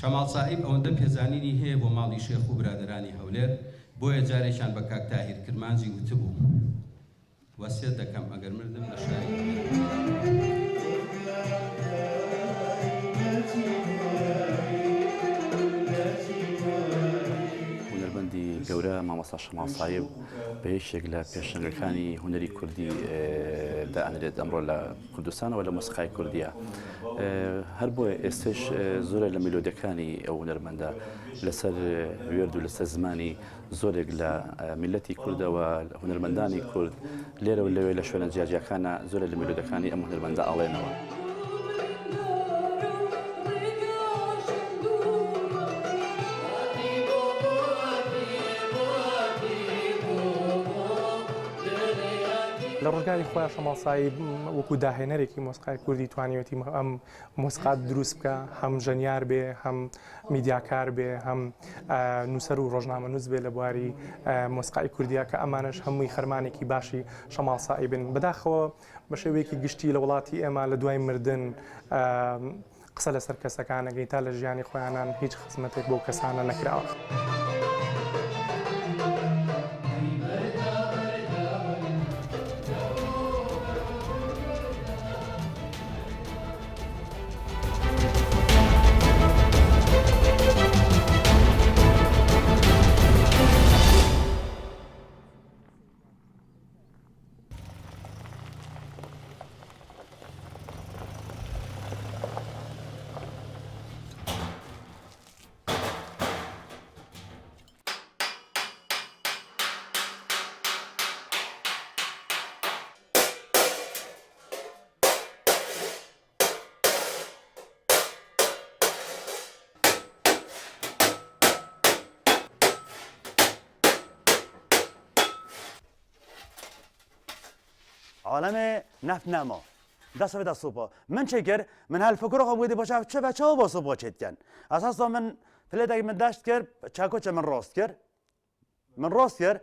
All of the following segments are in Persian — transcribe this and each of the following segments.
شەماڵ ساحیب ئەوەندە پێزانینی هەیە بۆ ماڵی شێخ و برادرانی هەولێر بۆیە جارێکیان بە کاک تاهیر کرمانجی وتبوو وەسیەت دەکەم ئەگەر مردم لە شاری هونەرمەندی گەورە مامۆستا شەماڵ ساحیب بە یەکێک لە پێشەنگەکانی هونەری کوردی دەئەنرێت ئەمڕۆ لە کوردستانەوە لە مۆسیقای کوردیە. هەر بۆیە ئێستش زۆرە لە میلۆدیەکانی ئەو هونەرمەندە لەسەر وێرد و لەسەر زمانی زۆرێک لە میلەتی کوردەوە هونەرمەندانی کورد لێرە و لەوێ لە شوێنە جیاجیەکانە زۆرە لە میلۆدیەکانی ئەم هونەرمەندە ئاڵێنەوە. لە ڕۆژگاری خۆیان شەماڵ ساحیب وەکو داهێنەرێکی مۆسیقای کوردی توانیوەتی ئەم مۆسیقات دروست بکە، هەم ژەنیار بێ، هەم میدیاکار بێ، هەم نووسەر و ڕۆژنامەنووس بێ لە بواری مۆسیقای کوردیە کە ئەمانش هەمووی خەرمانێکی باشی شەماڵ ساحیبن. بەداخەوە بە شێوەیەکی گشتی لە وڵاتی ئێمە لە دوای مردن قسە لەسەر کەسەکانەکەی تا لە ژیانی خۆیانان هیچ خزمەتێک بۆ کەسانە نەکراوە. عالم نفت نما دست به دست صبح من چه کرد من هل فکر رو بودی باشه چه بچه ها با صبح چت کن اساسا من فلت اگه من داشت کرد چاکو چه من راست کرد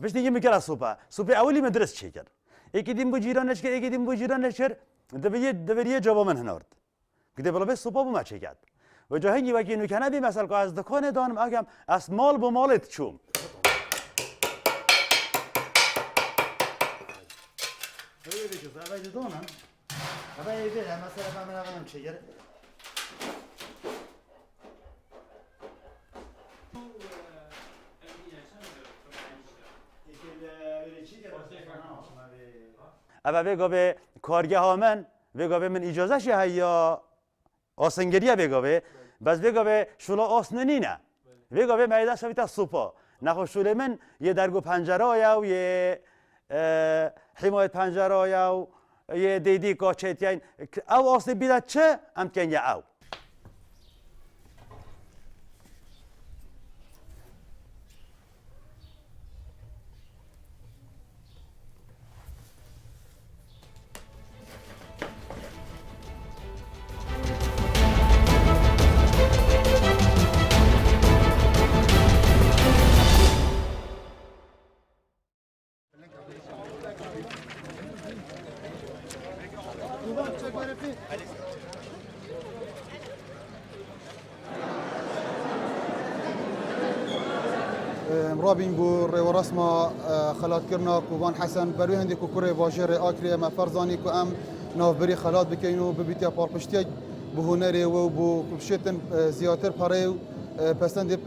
فش دیگه میکرد صبح اولی من درست چه کرد یکی دیم بو جیرانش کرد یکی دیم بو جیرانش کرد دویه جواب من هنارد کده بالا به صبح بو ما چه کرد و جاهنگی وکی نکنه بی مثلا که از دکان دانم اگم از مال بو مالت چوم أبي دونا أبي يبيع مثلا ما أنا شجر أبي بيجوا بكارجة هامن بيجوا من إجازة شيء هيا آسنگریه بيجوا بس بيجوا شولا آسنینه بيجوا معده شویت سوپا نخوش شوله من یه درگو پنجره یا یه حمایت پنجره یا یه دیدی کاچت یعنی او آسیب بیدد چه امکن یا او مرابين بور ورسمة خلات كرنا كوبان حسن بروي هندي كوكوري باجر آكري ما فرزاني كو أم ناف بري خلات بكينو ببيتيا باربشتيج بهنري وبو كوبشتن زياتر باريو بسند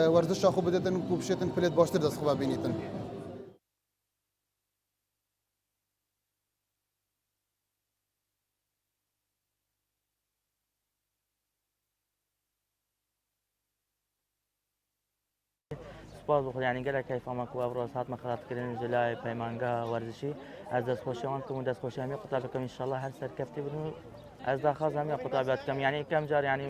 ورزش خو بدتن كوبشتن بلد باشتر دست خوب بينيتن سپاس بخۆ یعنی گەلێک کەیفامەک و ئەوڕۆژ هاتمە خەڵاتکردنی جلای پەیمانگا وەرزشی ئەس دەستخۆشیەوان کەم و دەستخۆشیامی قوتابەکەم ئینشاءالله هەر سەرکەفتی بن و ئەس داخوازم یا قوتابەتەکەم یعنی یەکەم جار یعنی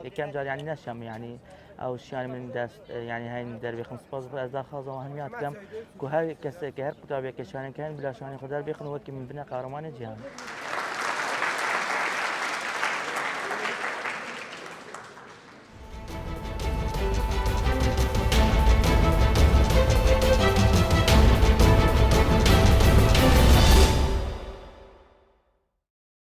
یەکەم جار یعنی نەشەم یعنی ئەو شیانی من دەست یعنی هەین دەربێخم سپاس بخۆ ئەس داخوازەوە هەمیات کەم کو هەر کەسێک هەر قوتابێک کەشانەکەن بلاشانی خۆ دەربێخن وەکی من بنە قارەمانی جیهان